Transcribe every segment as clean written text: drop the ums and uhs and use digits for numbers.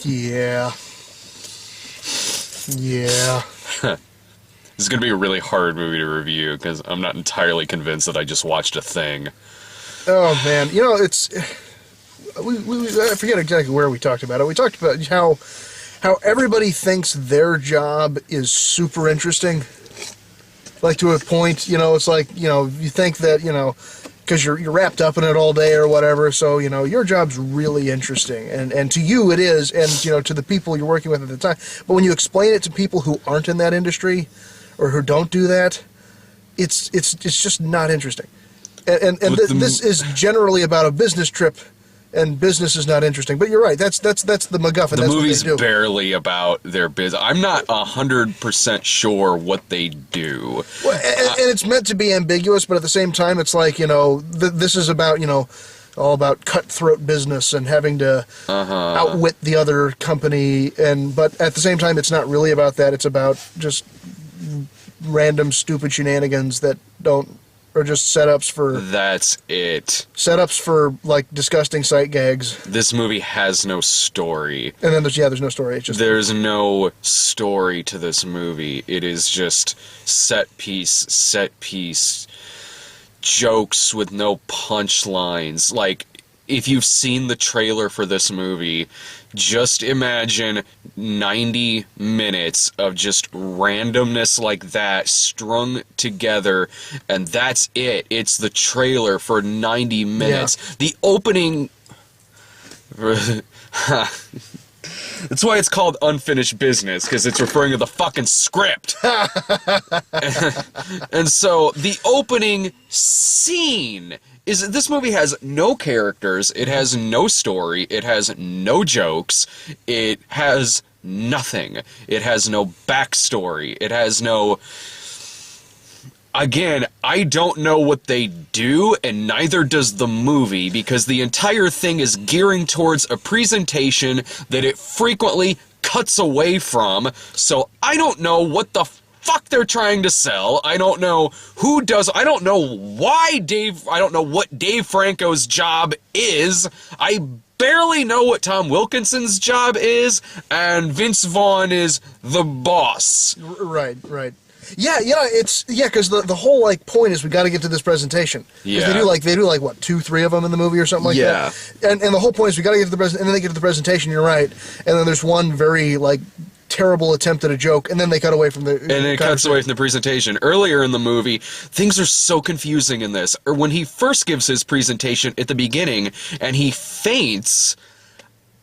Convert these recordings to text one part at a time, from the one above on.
Yeah. Yeah. This is going to be a really hard movie to review because I'm not entirely convinced that I just watched a thing. Oh, man. You know, it's... I forget exactly where we talked about it. We talked about how everybody thinks their job is super interesting. Like, to a point, you know, it's like, you know, you think that, you know, because you're wrapped up in it all day or whatever, so, you know, your job's really interesting. And to you it is, and, you know, to the people you're working with at the time. But when you explain it to people who aren't in that industry or who don't do that, it's just not interesting. And this is generally about a business trip, and business is not interesting. But you're right. That's the MacGuffin. The movie's what they do. barely about their business. I'm not 100% sure what they do. Well, and it's meant to be ambiguous, but at the same time, it's like, you know, this is about, you know, all about cutthroat business and having to outwit the other company. But at the same time, it's not really about that. It's about just random stupid shenanigans that are just setups for... That's it. Setups for, like, disgusting sight gags. This movie has no story. And then there's no story. It's just... There's no story to this movie. It is just set piece, jokes with no punchlines. Like, if you've seen the trailer for this movie, just imagine 90 minutes of just randomness like that strung together, and that's it. It's the trailer for 90 minutes. Yeah. The opening... That's why it's called Unfinished Business, because it's referring to the fucking script. And so, the opening scene is this movie has no characters, it has no story, it has no jokes, it has nothing. It has no backstory, it has no... Again, I don't know what they do, and neither does the movie, because the entire thing is gearing towards a presentation that it frequently cuts away from, so I don't know what the fuck they're trying to sell. I don't know who does... I don't know why I don't know what Dave Franco's job is. I barely know what Tom Wilkinson's job is, and Vince Vaughn is the boss. Right. Yeah, because the whole like point is we got to get to this presentation. Yeah, they do like what 2-3 of them in the movie or something like that. And the whole point is we got to get to the present, and then they get to the presentation. You're right, and then there's one very like terrible attempt at a joke, and then they cut away from the... And it cuts away from the presentation. Earlier in the movie, things are so confusing in this. Or when he first gives his presentation at the beginning, and he faints...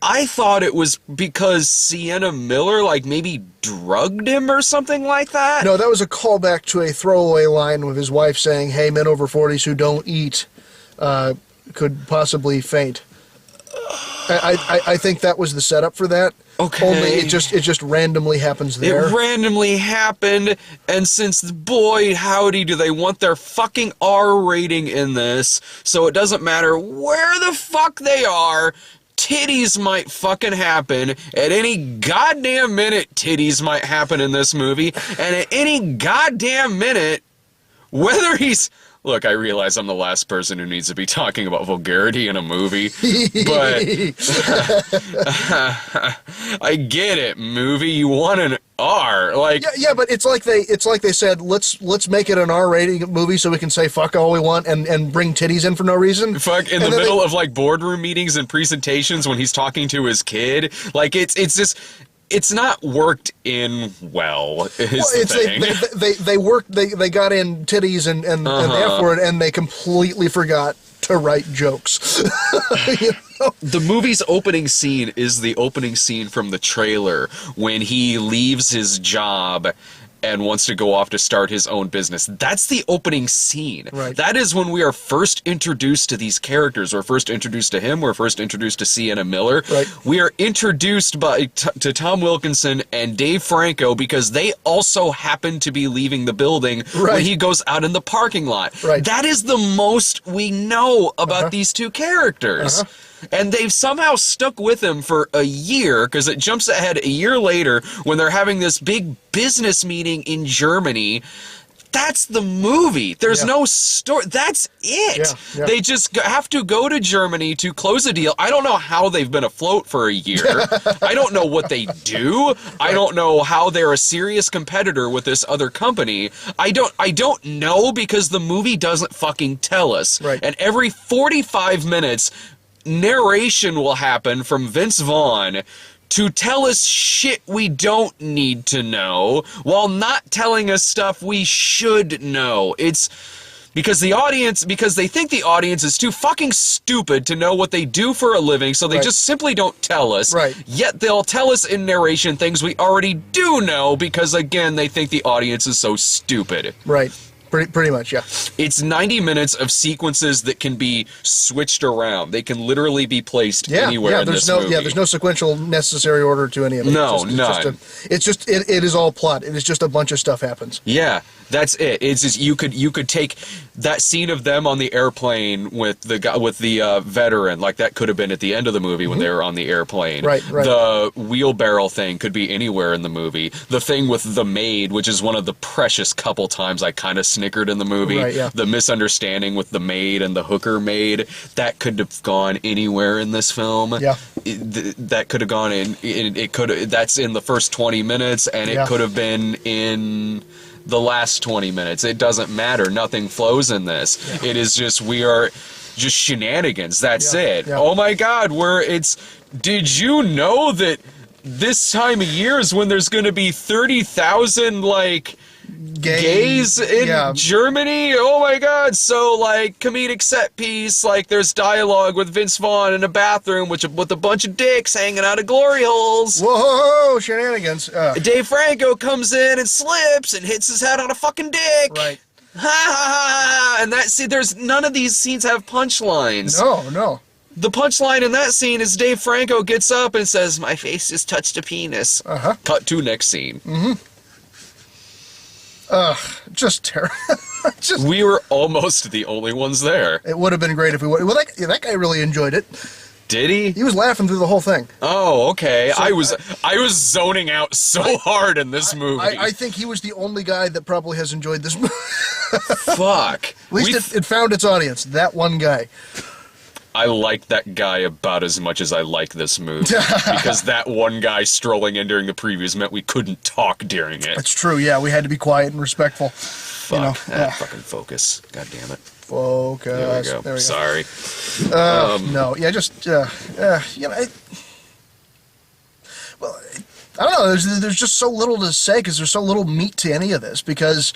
I thought it was because Sienna Miller, like, maybe drugged him or something like that. No, that was a callback to a throwaway line with his wife saying, hey, men over 40s who don't eat could possibly faint. I think that was the setup for that. Okay. Only it just randomly happens there. It randomly happened, and since, boy, howdy, do they want their fucking R rating in this, so it doesn't matter where the fuck they are, titties might fucking happen. At any goddamn minute, titties might happen in this movie. And at any goddamn minute, whether he's... Look, I realize I'm the last person who needs to be talking about vulgarity in a movie, but I get it, movie. You want an R, like yeah, but it's like they said let's make it an R-rated movie so we can say fuck all we want and bring titties in for no reason. Fuck in the middle of like boardroom meetings and presentations when he's talking to his kid, like it's just. It's not worked in well. They got in titties and the F word, and they completely forgot to write jokes. You know? The movie's opening scene is the opening scene from the trailer when he leaves his job and wants to go off to start his own business. That's the opening scene. Right. That is when we are first introduced to these characters. We're first introduced to him. We're first introduced to Sienna Miller. Right. We are introduced to Tom Wilkinson and Dave Franco because they also happen to be leaving the building when he goes out in the parking lot. Right. That is the most we know about these two characters. And they've somehow stuck with him for a year, because it jumps ahead a year later when they're having this big business meeting in Germany. That's the movie. There's Yeah. no story. That's it. Yeah, yeah. They just have to go to Germany to close a deal. I don't know how they've been afloat for a year. I don't know what they do. I don't know how they're a serious competitor with this other company. I don't know because the movie doesn't fucking tell us. Right. And every 45 minutes, narration will happen from Vince Vaughn to tell us shit we don't need to know while not telling us stuff we should know. It's because they think the audience is too fucking stupid to know what they do for a living, so they Right. just simply don't tell us. Right. Yet they'll tell us in narration things we already do know because, again, they think the audience is so stupid. Right. Pretty much, yeah. It's 90 minutes of sequences that can be switched around. They can literally be placed anywhere in there's this no movie. there's no sequential necessary order to any of it. No, none. It is all plot. It is just a bunch of stuff happens. Yeah, that's it. It's just you could take that scene of them on the airplane with the guy with the veteran, like that could have been at the end of the movie when they were on the airplane. Right. The wheelbarrow thing could be anywhere in the movie. The thing with the maid, which is one of the precious couple times I kind of snickered in the movie. Right, yeah. The misunderstanding with the maid and the hooker maid, that could have gone anywhere in this film. Yeah. That could have gone in. It could. That's in the first 20 minutes, and it Yeah. could have been in the last 20 minutes. It doesn't matter. Nothing flows in this. It is just, we are just shenanigans. That's Yeah, it. yeah. Oh my God, did you know that this time of year is when there's going to be 30,000, like, gays in yeah. Germany? Oh my God. So, like, comedic set piece, like, there's dialogue with Vince Vaughn in a bathroom with a bunch of dicks hanging out of glory holes. Whoa, shenanigans. Dave Franco comes in and slips and hits his head on a fucking dick. Right. Ha ha ha! And there's none of these scenes have punchlines. No. The punchline in that scene is Dave Franco gets up and says, "My face has touched a penis." Uh-huh. Cut to next scene. Just terrible. We were almost the only ones there. It would have been great if we would. Well, that guy really enjoyed it. Did he? He was laughing through the whole thing. Oh, okay. I was zoning out so hard in this movie. I think he was the only guy that probably has enjoyed this movie. Fuck. At least it found its audience. That one guy. I like that guy about as much as I like this movie. Because that one guy strolling in during the previews meant we couldn't talk during it. It's true. Yeah, we had to be quiet and respectful. Fuck. Fucking focus. God damn it. Focus. There we go. There we go. Sorry. No, yeah, just well, I don't know. There's just so little to say because there's so little meat to any of this because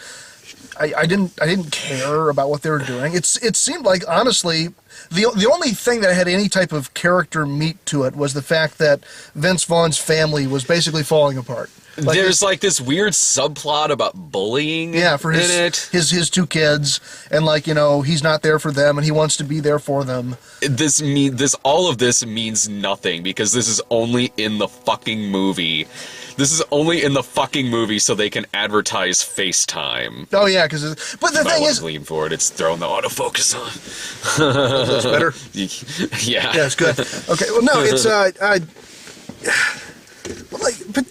I didn't care about what they were doing. It seemed like honestly the only thing that had any type of character meat to it was the fact that Vince Vaughn's family was basically falling apart. Like, There's like this weird subplot about bullying for in it. his two kids, and like he's not there for them, and he wants to be there for them. All of this means nothing because this is only in the fucking movie. This is only in the fucking movie so they can advertise FaceTime. Oh yeah, but the I thing was is, leaning for it. It's throwing the autofocus on. that's better. Yeah. Yeah, it's good. Okay, well, no, it's but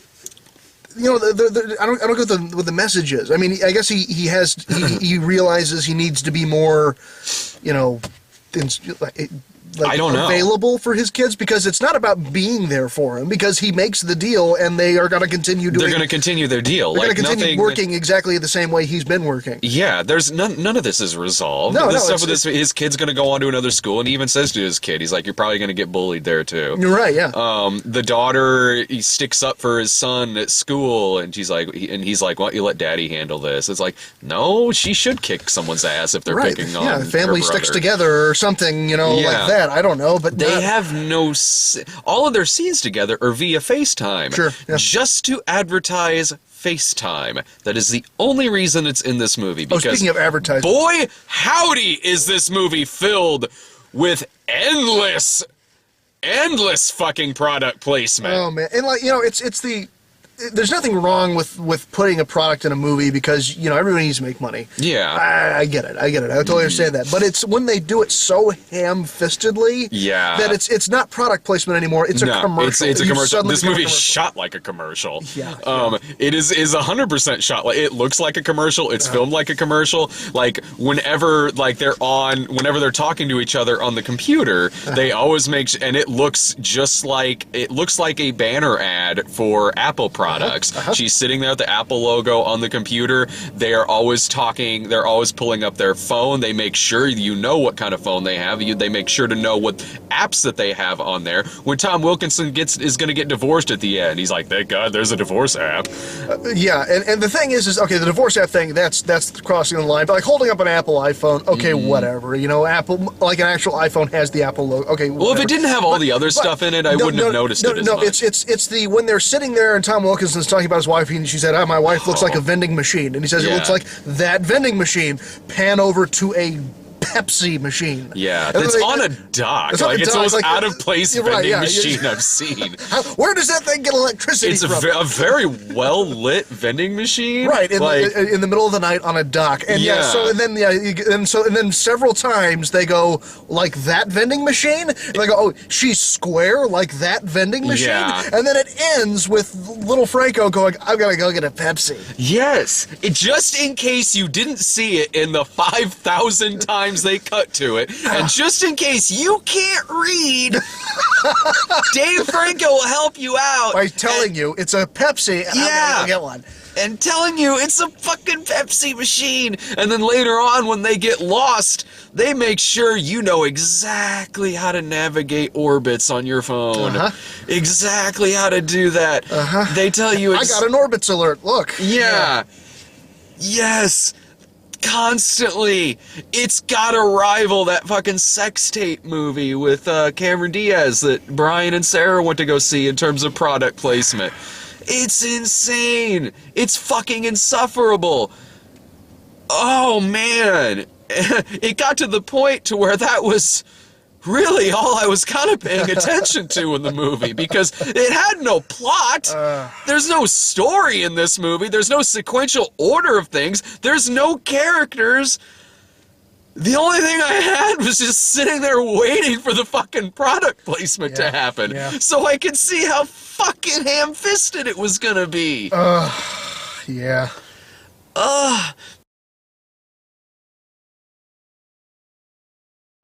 I don't get what the message is. I mean, I guess he realizes he needs to be more, I don't know. available for his kids because it's not about being there for him because he makes the deal and they are going to continue doing. They're going to continue their deal. They're going to continue working exactly the same way he's been working. Yeah, there's none of this is resolved. His kid's going to go on to another school, and he even says to his kid, he's like, "You're probably going to get bullied there too." You're right. Yeah. The daughter, he sticks up for his son at school, and he's like, "Why don't you let Daddy handle this?" It's like, no, she should kick someone's ass if they're right. picking on. Yeah, the family her sticks brother. together or something, like that. I don't know, but They have all of their scenes together are via FaceTime. Sure, yeah. Just to advertise FaceTime. That is the only reason it's in this movie. Because, speaking of advertising, boy, howdy, is this movie filled with endless fucking product placement. Oh man, and there's nothing wrong with putting a product in a movie because everybody needs to make money. Yeah. I get it. I totally understand that. But it's when they do it so ham-fistedly that it's not product placement anymore. It's a commercial. It's a commercial. This movie is commercial. shot like a commercial. Yeah. It is 100% shot like it looks like a commercial. It's filmed like a commercial. Like whenever they're talking to each other on the computer, they always and it looks just like a banner ad for Apple products. She's sitting there with the Apple logo on the computer. They are always talking. They're always pulling up their phone. They make sure you know what kind of phone they have. They make sure to know what apps that they have on there. When Tom Wilkinson is going to get divorced at the end, he's like, "Thank God, there's a divorce app." Yeah, and the thing is okay, the divorce app thing, that's crossing the line. But like holding up an Apple iPhone, okay, whatever. Apple, like an actual iPhone has the Apple logo. Okay, whatever. Well, if it didn't have all the other stuff in it, I wouldn't have noticed it as much. It's the when they're sitting there and Tom Wilkinson's talking about his wife, and she said, my wife looks like a vending machine. And he says, it looks like that vending machine. Pan over to a Pepsi machine. Yeah, it's on a dock. It's the most out of place vending machine I've seen. Where does that thing get electricity from? It's a very well lit vending machine, right? In the middle of the night on a dock, and and then several times they go like that vending machine. And they go, oh, she's square like that vending machine, and then it ends with little Franco going, "I'm gonna go get a Pepsi." Yes, just in case you didn't see it in the 5,000 times they cut to it, and just in case you can't read, Dave Franco will help you out by telling you it's a Pepsi, and I'm gonna go get one. And telling you it's a fucking Pepsi machine. And then later on, when they get lost, they make sure you know exactly how to navigate orbits on your phone. Exactly how to do that. They tell you I got an orbits alert, look. Yeah. Yes. Constantly. It's gotta rival that fucking sex tape movie with Cameron Diaz that Brian and Sarah went to go see in terms of product placement. It's insane. It's fucking insufferable. Oh man. It got to the point to where that was really all I was kind of paying attention to in the movie, because it had no plot. There's no story in this movie. There's no sequential order of things. There's no characters. The only thing I had was just sitting there waiting for the fucking product placement to happen, so I could see how fucking ham-fisted it was gonna be. Yeah.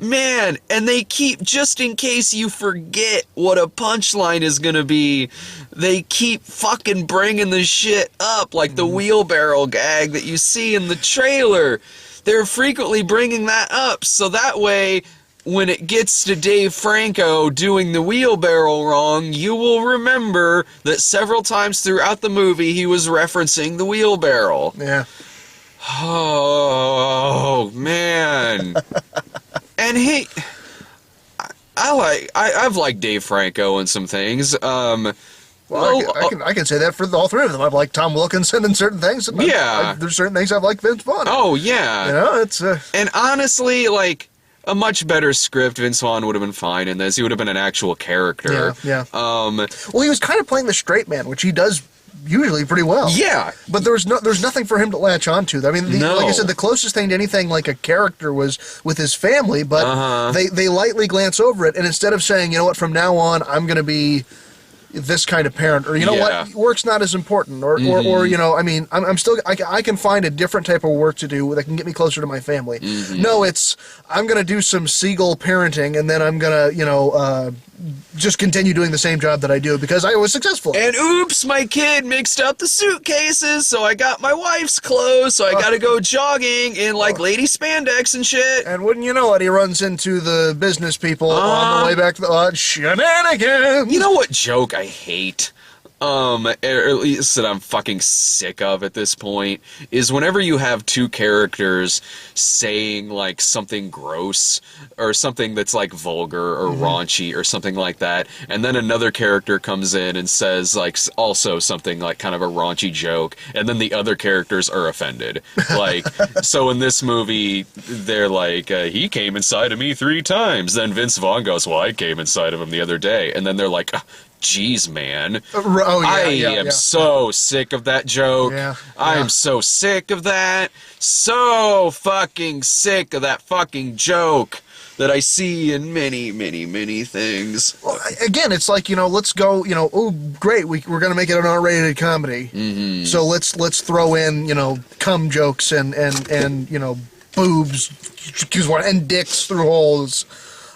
Man, and they keep, just in case you forget what a punchline is gonna be, they keep fucking bringing the shit up, like the wheelbarrow gag that you see in the trailer. They're frequently bringing that up, so that way, when it gets to Dave Franco doing the wheelbarrow wrong, you will remember that several times throughout the movie he was referencing the wheelbarrow. Yeah. Oh, man. And I've liked Dave Franco in some things. Well, I can say that for all three of them. I've liked Tom Wilkinson in certain things. And there's certain things I've liked Vince Vaughn. Oh, yeah. It's and honestly, like, a much better script, Vince Vaughn would have been fine in this. He would have been an actual character. Yeah. Well, he was kind of playing the straight man, which he does usually pretty well. Yeah. But there's nothing for him to latch onto. I mean, like I said, the closest thing to anything like a character was with his family, but they lightly glance over it, and instead of saying, you know what, from now on, I'm going to be this kind of parent, or you know what, work's not as important, or I mean, I'm still, I can find a different type of work to do that can get me closer to my family. No, it's, I'm going to do some seagull parenting, and then I'm going to, just continue doing the same job that I do because I was successful. And oops, my kid mixed up the suitcases, so I got my wife's clothes, so I gotta go jogging in like lady spandex and shit. And wouldn't you know it, he runs into the business people on the way back to the shenanigans. You know what joke I hate? Or at least that I'm fucking sick of at this point, is whenever you have two characters saying like something gross or something that's like vulgar or raunchy or something like that, and then another character comes in and says like also something like kind of a raunchy joke, and then the other characters are offended. Like, so in this movie, they're like, he came inside of me 3 times. Then Vince Vaughn goes, well, I came inside of him the other day. And then they're like, Jeez, man. Oh, yeah, I yeah, am yeah. so sick of that joke. Yeah, I yeah. am so sick of that. So fucking sick of that fucking joke that I see in many, many, many things. Well, again, it's like, let's go, oh, great, we're going to make it an R-rated comedy. Mm-hmm. So let's throw in, cum jokes and boobs and dicks through holes,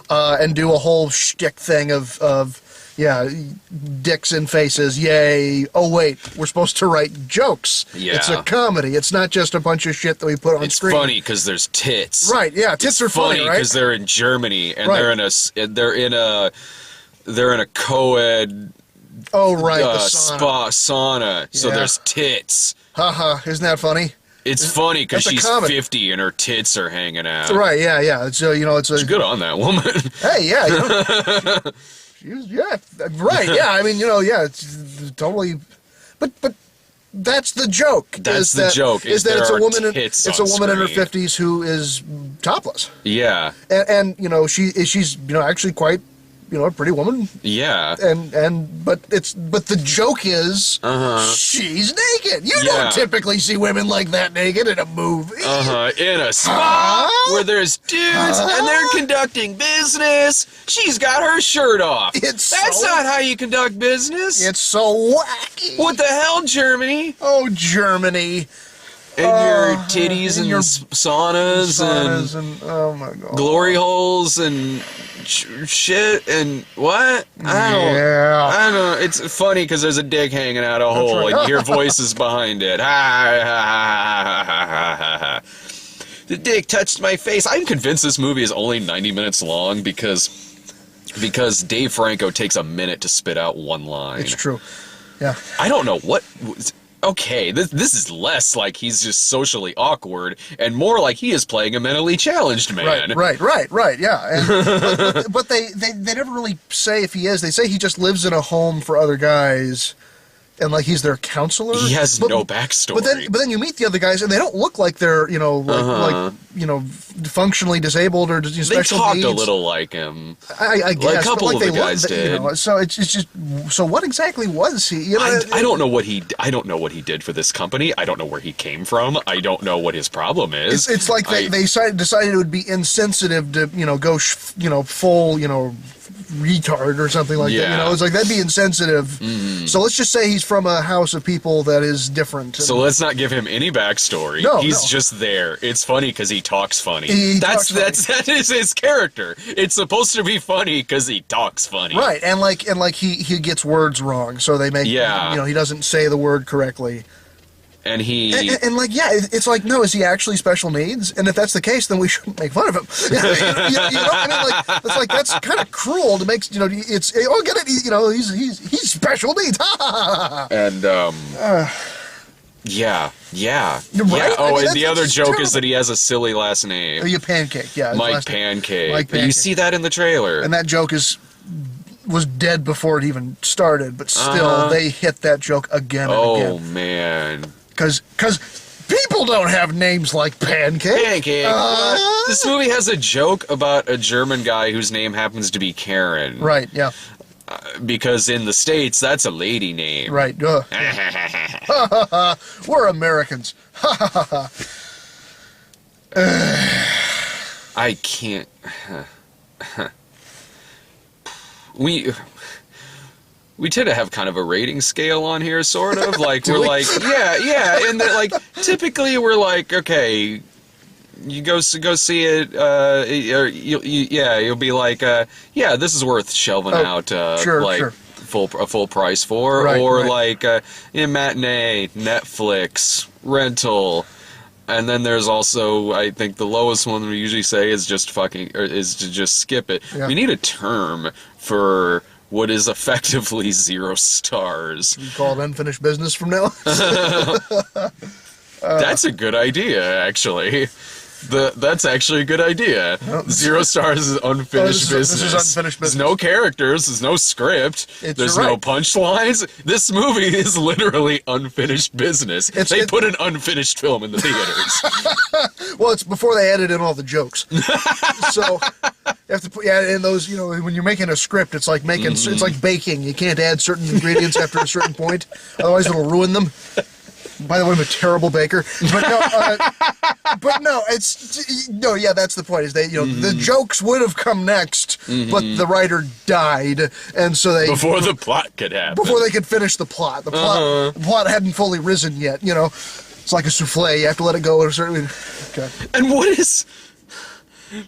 and do a whole shtick thing of dicks in faces, yay. Oh, wait, we're supposed to write jokes. Yeah. It's a comedy. It's not just a bunch of shit that we put on It's screen. funny because there's tits. Right, yeah, tits are funny, right? because they're in Germany and Right. they're in a co-ed Oh, right, the sauna. sauna. So Yeah. there's tits. Haha, isn't that funny? It's funny because That's a she's comedy. 50 and her tits are hanging out. Right, yeah. So, it's a... Good on that woman. Hey, yeah, right, yeah. I mean, it's totally, but that's the joke. That's the joke, is that there it's a are woman. tits It's a on woman in her screen. 50s who is topless, Yeah. and she's actually quite a pretty woman, Yeah. but the joke is she's naked. You Yeah. don't typically see women like that naked in a movie. In a spa where there's dudes and they're conducting business. She's got her shirt off. It's That's so- not how you conduct business. It's so wacky. What the hell, Germany? Oh, Germany. And your titties and your saunas Saunas and and oh my god. glory holes and shit and what? Yeah. I don't know. It's funny because there's a dick hanging out a hole right. and you hear voices behind it. Ha, ha, ha, ha, ha, ha, ha. The dick touched my face. I'm convinced this movie is only 90 minutes long because Dave Franco takes a minute to spit out one line. It's true. Yeah. I don't know what. Okay, this is less like he's just socially awkward and more like he is playing a mentally challenged man. Right. Yeah. And, but they never really say if he is. They say he just lives in a home for other guys, and like he's their counselor. He has no backstory. But then you meet the other guys, and they don't look like they're functionally disabled or They special talked needs. a little like him. I guess, a but couple like of they the guys did. So it's just so what exactly was he? I don't know what he. I don't know what he did for this company. I don't know where he came from. I don't know what his problem is. It's like they decided it would be insensitive to go full retard or something like that. Yeah. It's like that'd be insensitive. So let's just say he's from a house of people that is different. So let's not give him any backstory. No, He's no. just there. It's funny because he talks funny. That is his character. It's supposed to be funny because he talks funny. Right, and he gets words wrong, so they make Yeah. he doesn't say the word correctly. And he. And it's like, no, is he actually special needs? And if that's the case, then we shouldn't make fun of him. It's like that's kind of cruel to make. It's get it. He's special needs. And yeah. You're right. Oh, I mean, and that's the other just joke terrible. is that he has a silly last name, You pancake, yeah. his Mike last name. Pancake. Mike But you Pancake. see that in the trailer. And that joke was dead before it even started, but still they hit that joke again and Oh again. man. Because people don't have names like Pancake. Pancake. This movie has a joke about a German guy whose name happens to be Karen. Right, yeah. Because in the States, that's a lady name. Right. We're Americans. I can't. We tend to have kind of a rating scale on here, sort of. Like, we're we? like, yeah. And that, like, typically we're like, okay, you go see it, or you'll be like, yeah, this is worth shelving out, sure. full price for, Right, or right. like, matinee, Netflix, rental. And then there's also, I think the lowest one we usually say is just is to just skip it. Yeah. We need a term for what is effectively 0 stars. You call it unfinished business from now on? That's a good idea, actually. That's actually a good idea. 0 stars is unfinished this is business. unfinished There's business. no characters. There's no script. There's you're no right. punchlines. This movie is literally unfinished business. They it- put an unfinished film in the theaters. Well, it's before they added in all the jokes. So you have to put in those. You know, when you're making a script, it's like making it's like baking. You can't add certain ingredients after a certain point, otherwise it'll ruin them. By the way, I'm a terrible baker, but no, it's no, yeah, that's the point. Is they, the jokes would have come next, but the writer died, and so they Before the plot could happen. before they could finish the plot. The plot hadn't fully risen yet. It's like a souffle. You have to let it go at a certain. Okay. And what is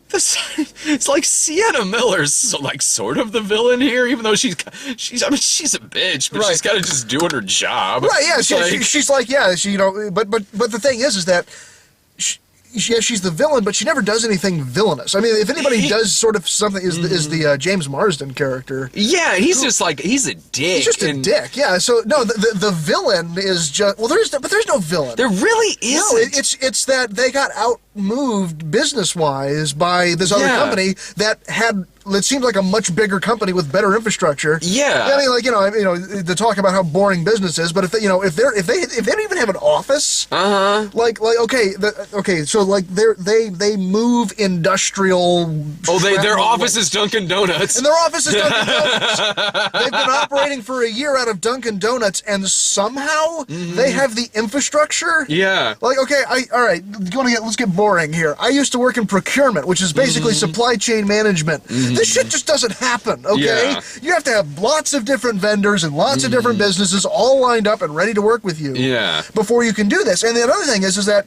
this? It's like Sienna Miller's like sort of the villain here, even though she's I mean she's a bitch, but she's Right. got to just doing her job. Right? Yeah. Like, She's like, yeah. But the thing is that. Yeah, she's the villain, but she never does anything villainous. I mean, if anybody does sort of something, is the James Marsden character. yeah, he's just like he's a dick. He's just a and dick. Yeah. So no, the villain is just there's no villain. There really No, isn't. it's that they got outmoved business-wise by this other Yeah. company that had. It seemed like a much bigger company with better infrastructure. Yeah. I mean, like to talk about how boring business is, but if they don't even have an office, like so like they move industrial. Their office is Dunkin' Donuts. And their office is Dunkin' Donuts. They've been operating for a year out of Dunkin' Donuts, and somehow they have the infrastructure. Yeah. Like, okay, all right, let's get boring here. I used to work in procurement, which is basically supply chain management. This shit just doesn't happen, okay? Yeah. You have to have lots of different vendors and lots of different businesses all lined up and ready to work with you Yeah. before you can do this. And the other thing is that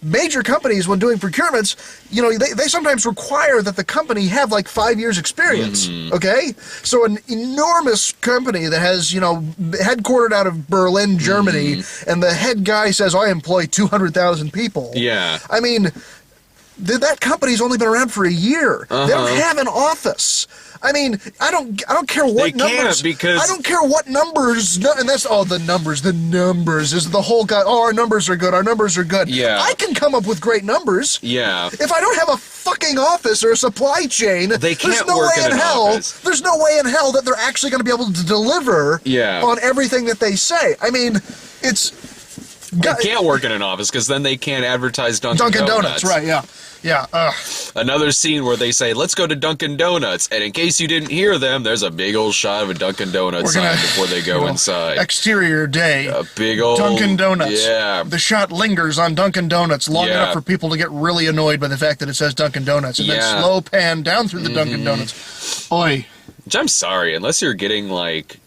major companies, when doing procurements, they sometimes require that the company have like 5 years experience, okay? So an enormous company that has, headquartered out of Berlin, Germany, and the head guy says, I employ 200,000 people. Yeah. I mean, that company's only been around for a year. They don't have an office. I mean, I don't care what They can't numbers. because- I don't care what numbers. And that's the numbers. The numbers is the whole guy. Oh, our numbers are good. Our numbers are good. Yeah. I can come up with great numbers. Yeah. If I don't have a fucking office or a supply chain, They can't there's no work way in in an hell. office. There's no way in hell that they're actually going to be able to deliver Yeah. on everything that they say. I mean, it's. They can't work in an office because then they can't advertise Dunkin' Donuts, right? Yeah, yeah. Another scene where they say, "Let's go to Dunkin' Donuts," and in case you didn't hear them, there's a big old shot of a Dunkin' Donuts sign before they go inside. Exterior day. A big old Dunkin' Donuts. Yeah. The shot lingers on Dunkin' Donuts long Yeah. enough for people to get really annoyed by the fact that it says Dunkin' Donuts, and then Yeah. slow pan down through the Dunkin' Donuts. Oi. Which I'm sorry, unless you're getting like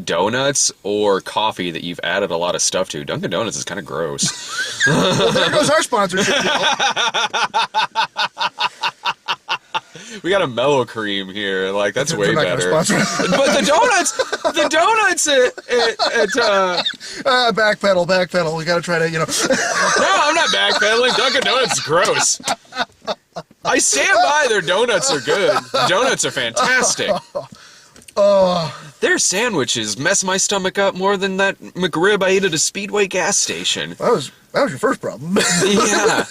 donuts or coffee that you've added a lot of stuff to, Dunkin' Donuts is kind of gross. Well, there goes our sponsorship. We got a mellow cream here, like that's way They're not gonna better. sponsor us. But the donuts at Backpedal. We gotta try to, no, I'm not backpedaling. Dunkin' Donuts is gross. I stand by their donuts are good. Donuts are fantastic. Their sandwiches mess my stomach up more than that McRib I ate at a Speedway gas station. that was your first problem. Yeah.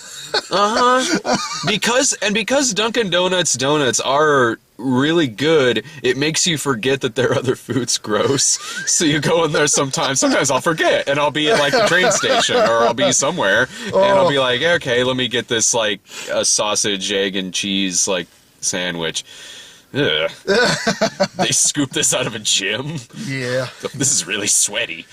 Because Dunkin' Donuts are really good, it makes you forget that their other food's gross. So you go in there sometimes I'll forget, and I'll be at like the train station or I'll be somewhere and I'll be like, okay, let me get this like a sausage, egg, and cheese like sandwich. Ugh. They scoop this out of a gym. Yeah. This is really sweaty.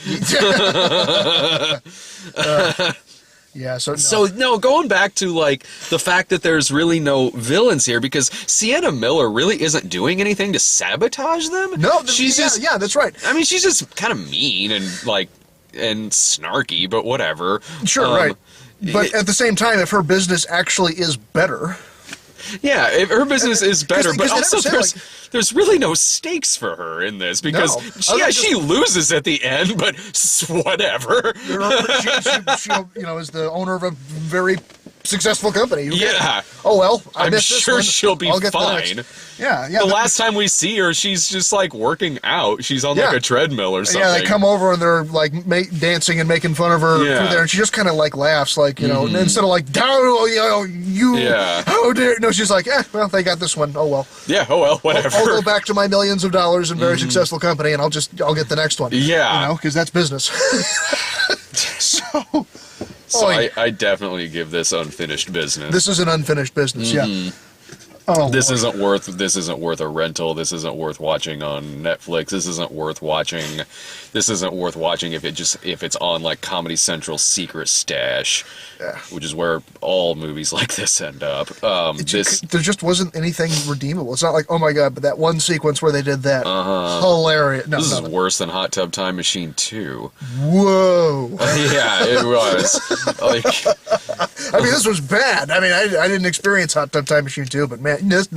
Yeah, so no. So no, going back to like the fact that there's really no villains here because Sienna Miller really isn't doing anything to sabotage them. No, she's just that's right. I mean, she's just kind of mean and like and snarky, but whatever. Sure, right. But at the same time, if her business actually is better, yeah, if her business is better, but they also never say, there's really no stakes for her in this because she loses at the end, but whatever. she is the owner of a very successful company. Yeah. Oh well, I I'm missed this sure one. she'll be I'll get the fine. next. Yeah, yeah. The last time we see her, she's just like working out. She's on like Yeah. a treadmill or something. Yeah, they come over and they're like dancing and making fun of her Yeah. through there, and she just kind of like laughs, like and instead of like, "Oh, you, Yeah. oh dear," no, she's like, well, they got this one. Oh well, Yeah, oh well, whatever. I'll go back to my millions of dollars and very successful company, and I'll get the next one. Yeah. because that's business. So, So Oy. I definitely give this unfinished business. this is an unfinished business. Yeah. Oh, This Lord. isn't worth a rental. This isn't worth watching on Netflix. This isn't worth watching. This isn't worth watching if it's on like Comedy Central Secret Stash, Yeah. which is where all movies like this end up. There just wasn't anything redeemable. It's not like, oh my god, but that one sequence where they did that, hilarious. No, This is no. worse than Hot Tub Time Machine 2. Whoa. Yeah, it was. Like, I mean, this was bad. I mean, I didn't experience Hot Tub Time Machine 2, but man, this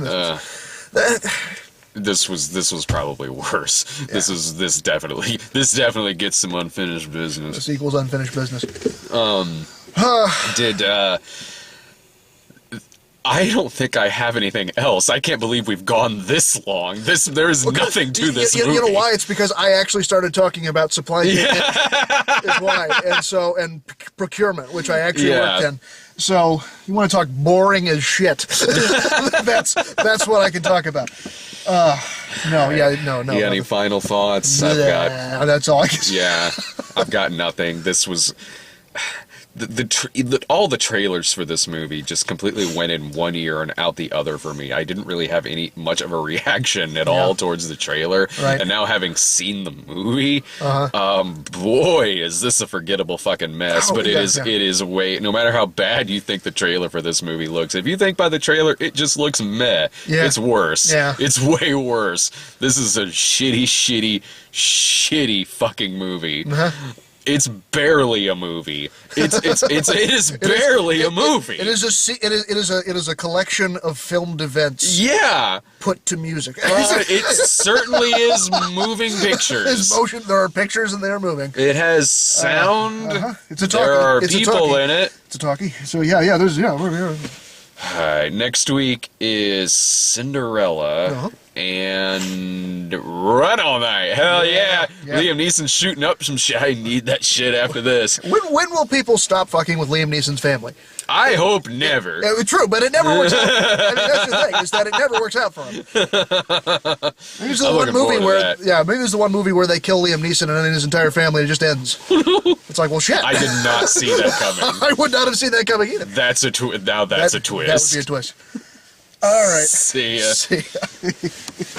this was probably worse. This definitely gets some unfinished business. equals unfinished business. I don't think I have anything else. I can't believe we've gone this long. There's nothing to this movie. You know why? It's because I actually started talking about supply chain. Is why, and procurement, which I actually worked in. So you want to talk boring as shit? that's what I can talk about. No. You got any final thoughts? That's all I can say. Yeah, I've got nothing. This was all the trailers for this movie just completely went in one ear and out the other for me. I didn't really have much of a reaction at all towards the trailer. Right. And now having seen the movie, boy, is this a forgettable fucking mess. Oh, but yeah. it is way, no matter how bad you think the trailer for this movie looks, if you think by the trailer it just looks meh, it's worse. Yeah. It's way worse. This is a shitty fucking movie. It's barely a movie. It is barely a movie. It is a collection of filmed events Yeah, put to music. it certainly is moving pictures. There's motion. There are pictures and they are moving. It has sound. It's a talkie. There are It's a people talkie. in it. It's a talkie. So yeah. There's we're All right, next week is Cinderella. Uh-huh. And Run All Night. Hell yeah. Liam Neeson shooting up some shit. I need that shit after this. When will people stop fucking with Liam Neeson's family? I hope never. True, but it never works out. I mean, that's the thing, is that it never works out for him. Maybe it's the I'm one looking movie forward where, to that. maybe it's the one movie where they kill Liam Neeson and then his entire family it just ends. It's like, well, shit. I did not see that coming. I would not have seen that coming either. That's a now that's a twist. That would be a twist. All right. See ya. See ya.